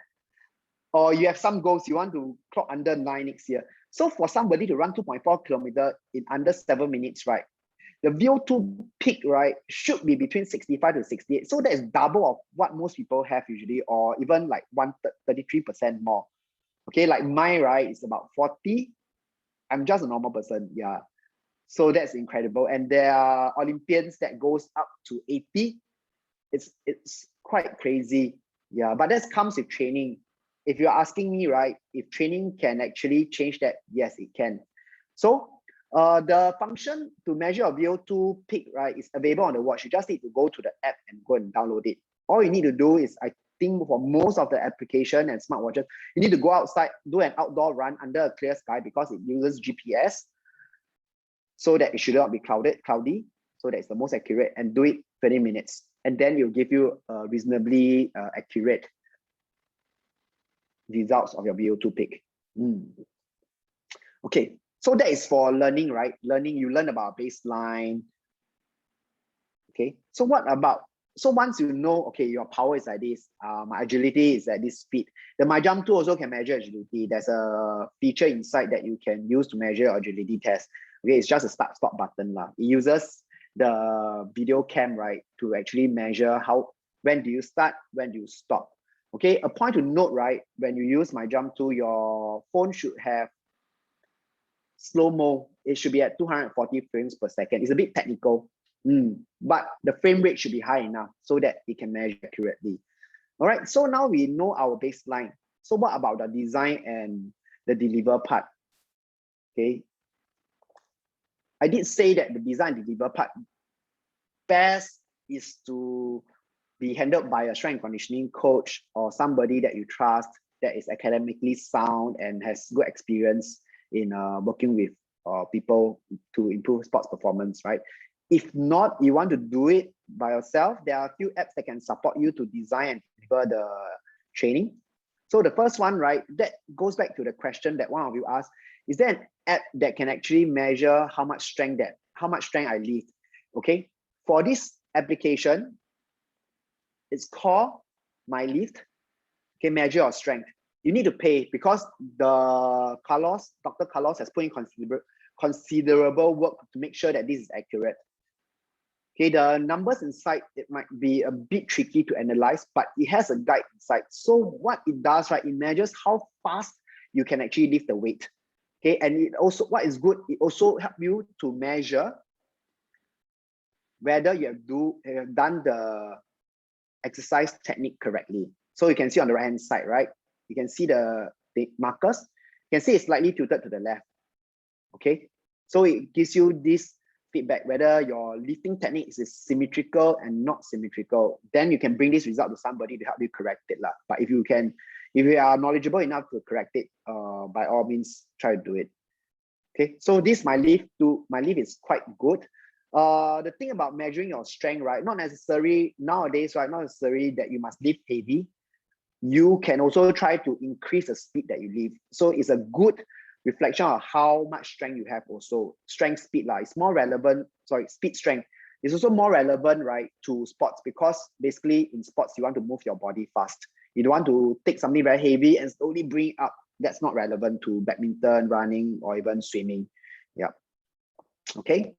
Or you have some goals, you want to clock under 9 next year. So for somebody to run 2.4 kilometers in under 7 minutes, right, the VO2 peak, right, should be between 65 to 68. So that is double of what most people have usually, or even like 33% more. Okay, like mine, right, is about 40. I'm just a normal person, yeah. So that's incredible. And there are Olympians that goes up to 80. It's quite crazy, yeah. But that comes with training. If you're asking me, right, if training can actually change that, yes, it can. So the function to measure a VO2 peak, right, is available on the watch. You just need to go to the app and go and download it. All you need to do is, I think for most of the application and smartwatches, you need to go outside, do an outdoor run under a clear sky because it uses GPS, so that it should not be cloudy. So that's the most accurate, and do it 20 minutes. And then it'll give you a reasonably accurate results of your VO2 peak. Okay, So that is for learning, right? Learning, you learn about baseline. Okay, so what about, so once you know, okay, your power is like this, my agility is at this speed. The My Jump tool also can measure agility. There's a feature inside that you can use to measure your agility test. Okay, it's just a start-stop button lah. It uses the video cam, right, to actually measure when do you start, when do you stop. Okay, a point to note, right, when you use My Jump tool, your phone should have slow-mo. It should be at 240 frames per second. It's a bit technical. But the frame rate should be high enough so that it can measure accurately. All right, so now we know our baseline. So what about the design and the deliver part? Okay, I did say that the design and deliver part best is to be handled by a strength and conditioning coach or somebody that you trust, that is academically sound and has good experience in working with people to improve sports performance, right? If not, you want to do it by yourself, there are a few apps that can support you to design and deliver the training. So the first one, right, that goes back to the question that one of you asked, is there an app that can actually measure how much strength I lift? Okay, for this application, it's called My Lift. Okay, measure your strength. You need to pay because the Dr. Carlos has put in considerable work to make sure that this is accurate. Okay, the numbers inside, it might be a bit tricky to analyze, but it has a guide inside. So what it does, right, it measures how fast you can actually lift the weight. Okay, and it also, what is good, it also helps you to measure whether you have done the exercise technique correctly. So you can see on the right hand side, right? You can see the markers. You can see it's slightly tilted to the left. Okay, so it gives you this feedback whether your lifting technique is symmetrical and not symmetrical. Then you can bring this result to somebody to help you correct it lah. But if you are knowledgeable enough to correct it, by all means try to do it. Okay, so this My Lift is quite good. The thing about measuring your strength, right, not necessary nowadays, right, not necessary that you must lift heavy. You can also try to increase the speed that you lift. So it's a good reflection of how much strength you have also. Strength, speed, it's more relevant, speed, strength. It's also more relevant, right, to sports, because basically in sports, you want to move your body fast. You don't want to take something very heavy and slowly bring it up. That's not relevant to badminton, running, or even swimming. Yeah. Okay.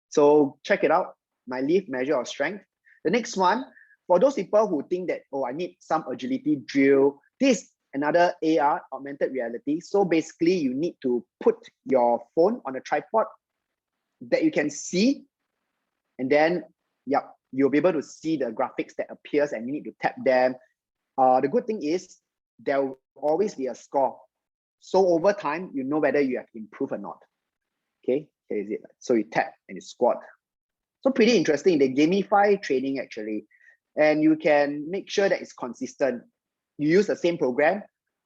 So check it out. My Lift, measure of strength. The next one, for those people who think that, oh, I need some agility drill, this another AR, augmented reality. So basically you need to put your phone on a tripod that you can see, and then you'll be able to see the graphics that appears and you need to tap them. The good thing is there will always be a score. So over time, you know whether you have improved or not. Okay, here is it. So you tap and you squat. So pretty interesting. They gamify training actually, and you can make sure that it's consistent. You use the same program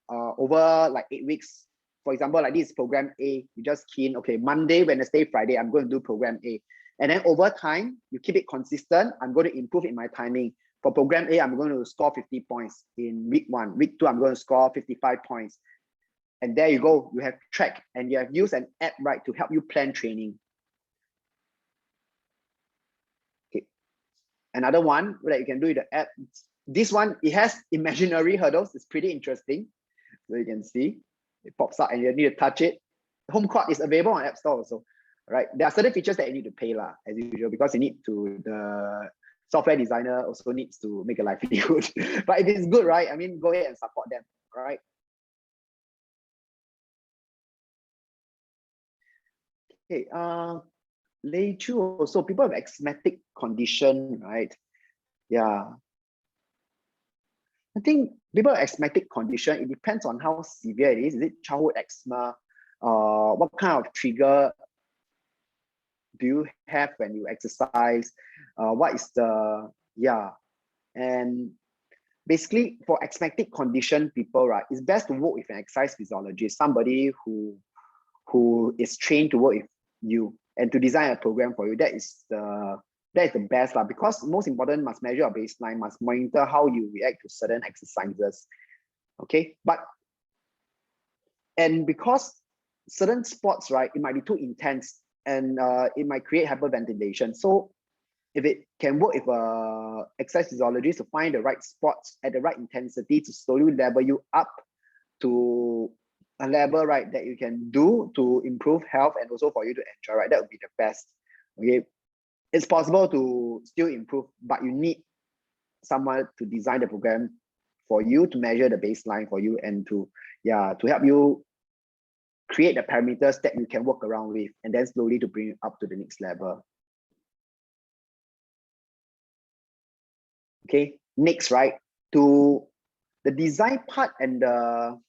over like 8 weeks. For example, like this program A, you just key in, okay, Monday, Wednesday, Friday, I'm going to do program A. And then over time, you keep it consistent. I'm going to improve in my timing. For program A, I'm going to score 50 points in week 1. Week 2, I'm going to score 55 points. And there you go. You have track and you have used an app, right, to help you plan training. Okay. Another one that you can do with the app. This one, it has imaginary hurdles. It's pretty interesting. So you can see it pops up and you need to touch it. Home Court is available on App Store also. Right? There are certain features that you need to pay as usual, because you need to, the software designer also needs to make a livelihood. But if it's good, right? I mean, go ahead and support them, right? Okay, Lei Chu also, people have asthmatic condition, right? Yeah. I think people with asthmatic condition, it depends on how severe it is. Is it childhood asthma? What kind of trigger do you have when you exercise? What is the, and basically for asthmatic condition people, right, it's best to work with an exercise physiologist, somebody who is trained to work with you and to design a program for you. That is the best lah, because most important, must measure your baseline, must monitor how you react to certain exercises. Okay, and because certain sports, right, it might be too intense and it might create hyperventilation. So if it can work with a exercise physiologist to find the right spots at the right intensity to slowly level you up to a level, right, that you can do to improve health and also for you to enjoy, right, that would be the best. Okay, it's possible to still improve, but you need someone to design the program for you, to measure the baseline for you, and to help you create the parameters that you can work around with, and then slowly to bring it up to the next level. Okay, next, right, to the design part and the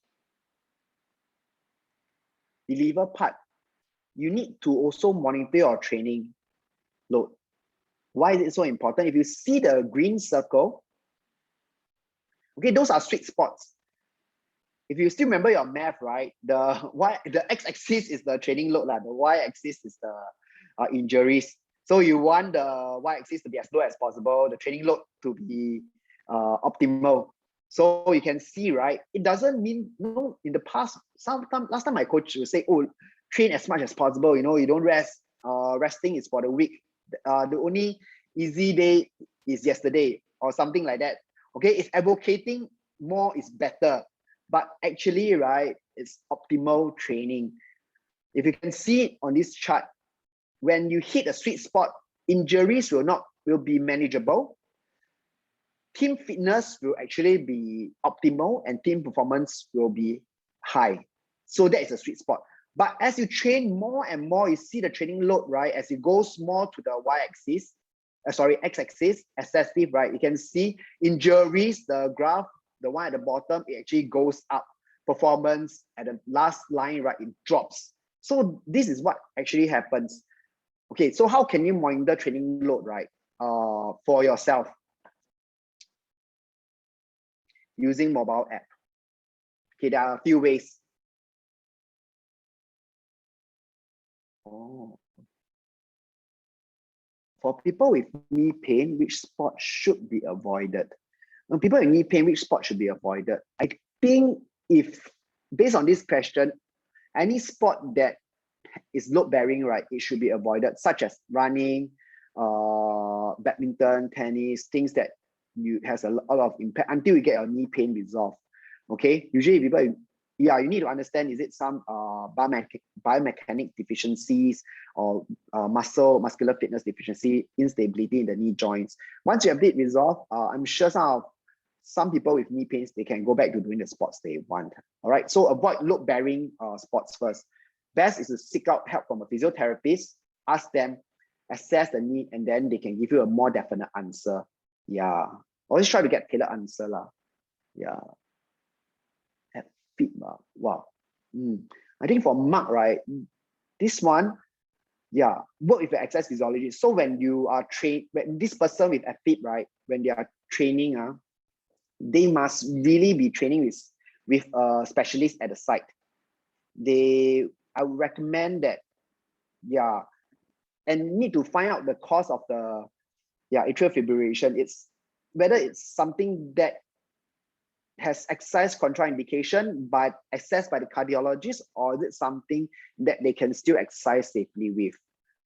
deliver part, you need to also monitor your training load. Why is it so important? If you see the green circle, okay, those are sweet spots. If you still remember your math, right, the x-axis is the training load, the y-axis is the injuries. So you want the y-axis to be as low as possible, the training load to be optimal. So you can see, right, it doesn't mean, in the past, last time my coach would say, oh, train as much as possible, you don't rest, resting is for the weak. The only easy day is yesterday or something like that. Okay, it's advocating more is better, but actually, right, it's optimal training. If you can see it on this chart, when you hit a sweet spot, injuries will be manageable. Team fitness will actually be optimal and team performance will be high. So that is a sweet spot. But as you train more and more, you see the training load, right? As it goes more to the y-axis, x-axis, excessive, right? You can see injuries, the graph, the one at the bottom, it actually goes up. Performance at the last line, right, it drops. So this is what actually happens. Okay, so how can you monitor training load, right, for yourself? Using mobile app. Okay, there are a few ways. For people with knee pain, which sport should be avoided? When people with knee pain, which sport should be avoided? I think if, based on this question, any sport that is load bearing, right, it should be avoided, such as running, badminton, tennis, things that has a lot of impact until you get your knee pain resolved. Okay, usually people, you need to understand, is it some biomechanic deficiencies or muscular fitness deficiency, instability in the knee joints. Once you have it resolved, I'm sure some people with knee pains, they can go back to doing the sports they want. All right, so avoid load bearing sports first. Best is to seek out help from a physiotherapist, ask them, assess the need, and then they can give you a more definite answer. Yeah, always try to get tailored answer lah. Yeah. At fit, wow. I think for Mark, right, this one, yeah, work with the exercise physiologist. So when you are when this person with fit, right, when they are training, they must really be training with a specialist at the site. I would recommend that, yeah, and need to find out the cause of the atrial fibrillation. It's whether it's something that has exercise contraindication but assessed by the cardiologist, or is it something that they can still exercise safely with?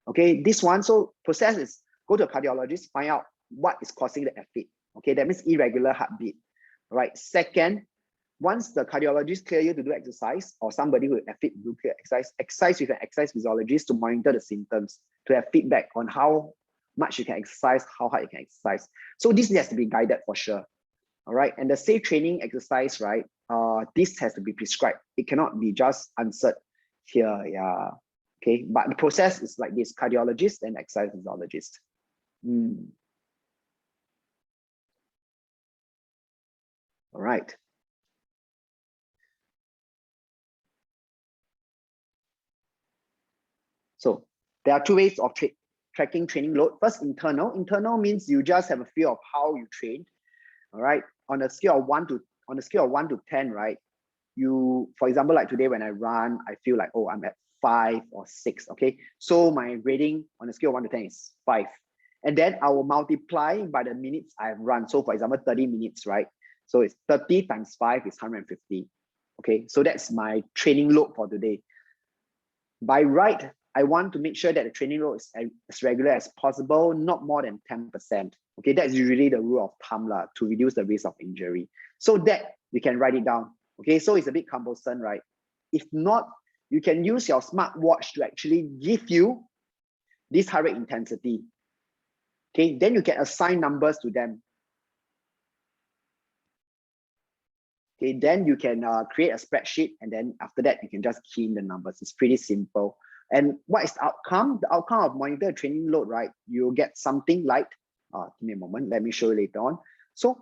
Okay, this one, so process is go to a cardiologist, find out what is causing the FFIT. Okay, that means irregular heartbeat. All right, second, once the cardiologist clear you to do exercise, or somebody who have FFIT do exercise with an exercise physiologist to monitor the symptoms, to have feedback on how much you can exercise, how hard you can exercise. So this has to be guided for sure. All right, and the safe training exercise, right? This has to be prescribed. It cannot be just answered here. Yeah. Okay, but the process is like this: cardiologist and exercise physiologist. All right. So there are two ways of tracking training load. First, internal. Internal means you just have a feel of how you train. All right. On a scale of 1 to 10, right? For example, like today when I run, I feel like, oh, I'm at 5 or 6. Okay. So my rating on a scale of 1 to 10 is 5. And then I will multiply by the minutes I've run. So for example, 30 minutes, right? So it's 30 times 5 is 150. Okay. So that's my training load for today. By right, I want to make sure that the training load is as regular as possible, not more than 10%. Okay, that's usually the rule of thumb to reduce the risk of injury. So that you can write it down. Okay, so it's a bit cumbersome, right? If not, you can use your smartwatch to actually give you this heart rate intensity. Okay, then you can assign numbers to them. Okay, then you can create a spreadsheet, and then after that, you can just key in the numbers. It's pretty simple. And what is the outcome? The outcome of monitor training load, right? You'll get something like, give me a moment, let me show you later on. So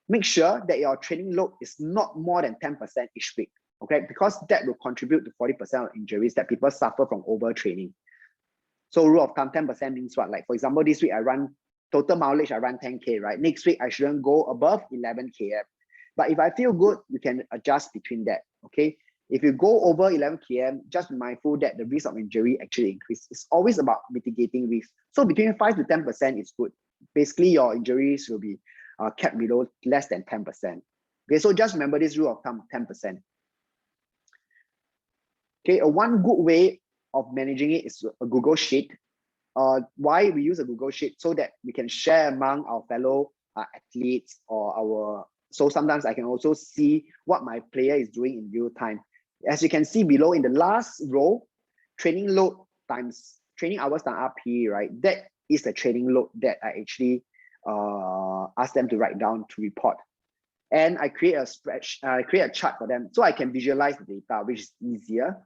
make sure that your training load is not more than 10% each week, okay? Because that will contribute to 40% of injuries that people suffer from overtraining. So rule of thumb, 10% means what? Like for example, this week I run total mileage, I run 10K, right? Next week, I shouldn't go above 11 km. But if I feel good, you can adjust between that, okay? If you go over 11 km, just be mindful that the risk of injury actually increases. It's always about mitigating risk. So between 5 to 10% is good. Basically, your injuries will be kept below less than 10%. Okay, so just remember this rule of thumb, 10%. Okay, one good way of managing it is a Google Sheet. Why we use a Google Sheet? So that we can share among our fellow athletes or our. So sometimes I can also see what my player is doing in real time. As you can see below in the last row, training load times training hours times RP, right? That is the training load that I actually ask them to write down to report. And I create a spreadsheet, I create a chart for them so I can visualize the data, which is easier.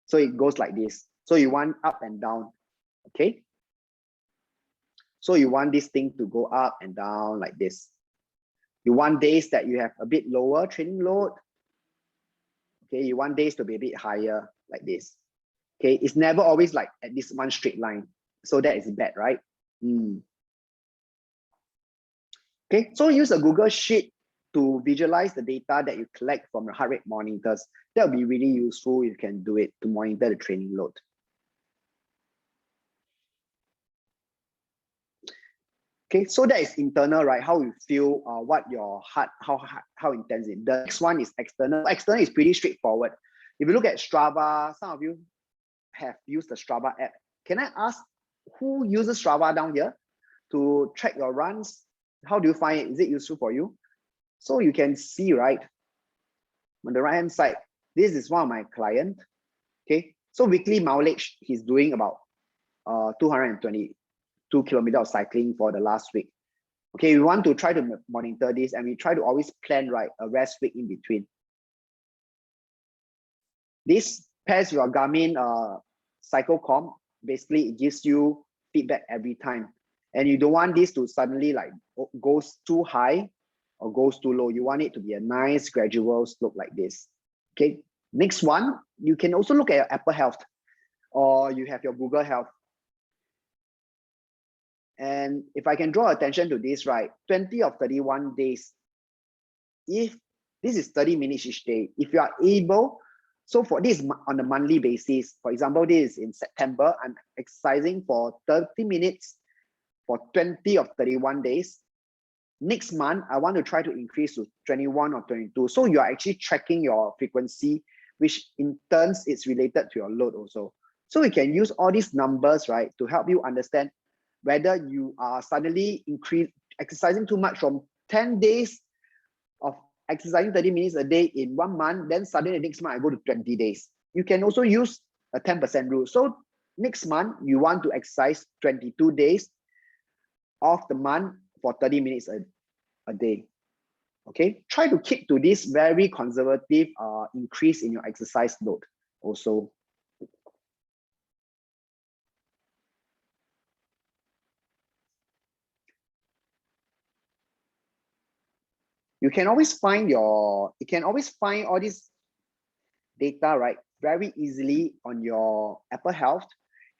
So it goes like this. So you want up and down, okay? So you want this thing to go up and down like this. You want days that you have a bit lower training load. Okay, you want days to be a bit higher like this. Okay, it's never always like at this one straight line. So that is bad, right? Okay, so use a Google Sheet to visualize the data that you collect from your heart rate monitors. That will be really useful. You can do it to monitor the training load. Okay, so that is internal, right? How you feel, what your heart, how intense it. The next one is external. External is pretty straightforward. If you look at Strava, some of you have used the Strava app. Can I ask who uses Strava down here to track your runs? How do you find it? Is it useful for you? So you can see, right, on the right hand side, this is one of my clients. Okay, so weekly mileage, he's doing about 222 kilometers of cycling for the last week. Okay, we want to try to monitor this, and we try to always plan, right, a rest week in between. This pairs your Garmin CycleCom. Basically, it gives you feedback every time. And you don't want this to suddenly like goes too high or goes too low. You want it to be a nice gradual slope like this. Okay, next one, you can also look at your Apple Health, or you have your Google Health. And if I can draw attention to this, right, 20 of 31 days, if this is 30 minutes each day, if you are able, so for this on a monthly basis, for example, this is in September, I'm exercising for 30 minutes for 20 of 31 days. Next month, I want to try to increase to 21 or 22. So you are actually tracking your frequency, which in turns is related to your load also. So we can use all these numbers, right, to help you understand whether you are suddenly exercising too much from 10 days of exercising 30 minutes a day in 1 month, then suddenly the next month I go to 20 days. You can also use a 10% rule. So next month, you want to exercise 22 days of the month for 30 minutes a day. Okay, try to keep to this very conservative increase in your exercise load also. You can always find all this data, right, very easily on your Apple Health.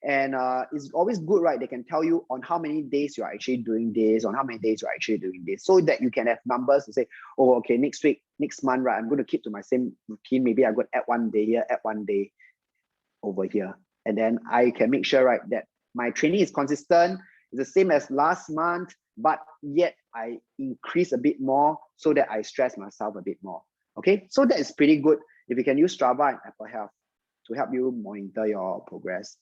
And it's always good, right? They can tell you on how many days you're actually doing this, on how many days you're actually doing this, so that you can have numbers to say, oh, okay, next week, next month, right, I'm going to keep to my same routine. Maybe I'm going to add 1 day here, add 1 day over here. And then I can make sure, right, that my training is consistent, it's the same as last month, but yet I increase a bit more so that I stress myself a bit more. Okay, so that is pretty good if you can use Strava and Apple Health to help you monitor your progress.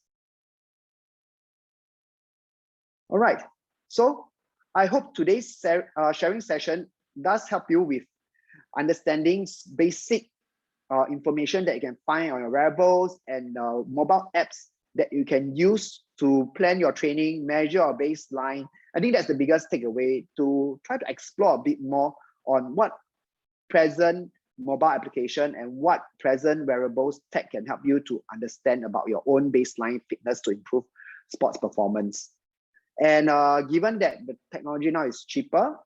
All right, so I hope today's sharing session does help you with understanding basic information that you can find on your wearables and mobile apps that you can use to plan your training, measure your baseline. I think that's the biggest takeaway, to try to explore a bit more on what present mobile application and what present wearables tech can help you to understand about your own baseline fitness to improve sports performance. And given that the technology now is cheaper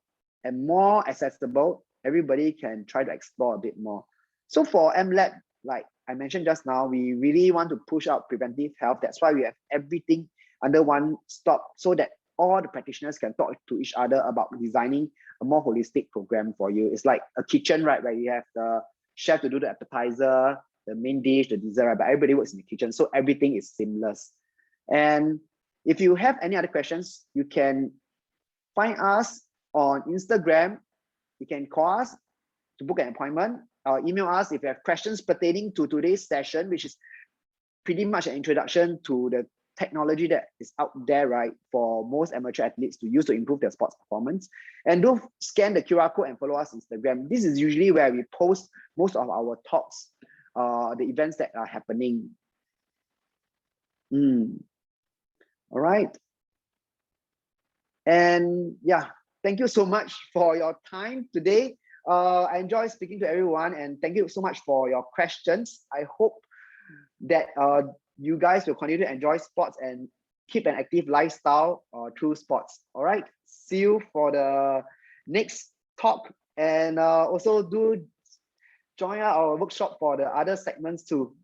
and more accessible, everybody can try to explore a bit more. So for MLab, like I mentioned just now, we really want to push out preventive health. That's why we have everything under one stop, so that all the practitioners can talk to each other about designing a more holistic program for you. It's like a kitchen, right? Where you have the chef to do the appetizer, the main dish, the dessert, right? But everybody works in the kitchen, so everything is seamless. And if you have any other questions, you can find us on Instagram. You can call us to book an appointment, or email us if you have questions pertaining to today's session, which is pretty much an introduction to the technology that is out there, right, for most amateur athletes to use to improve their sports performance. And do scan the QR code and follow us on Instagram. This is usually where we post most of our talks, the events that are happening. All right. And yeah, thank you so much for your time today. I enjoy speaking to everyone, and thank you so much for your questions. I hope that you guys will continue to enjoy sports and keep an active lifestyle through sports. All right, see you for the next talk, and also do join our workshop for the other segments too.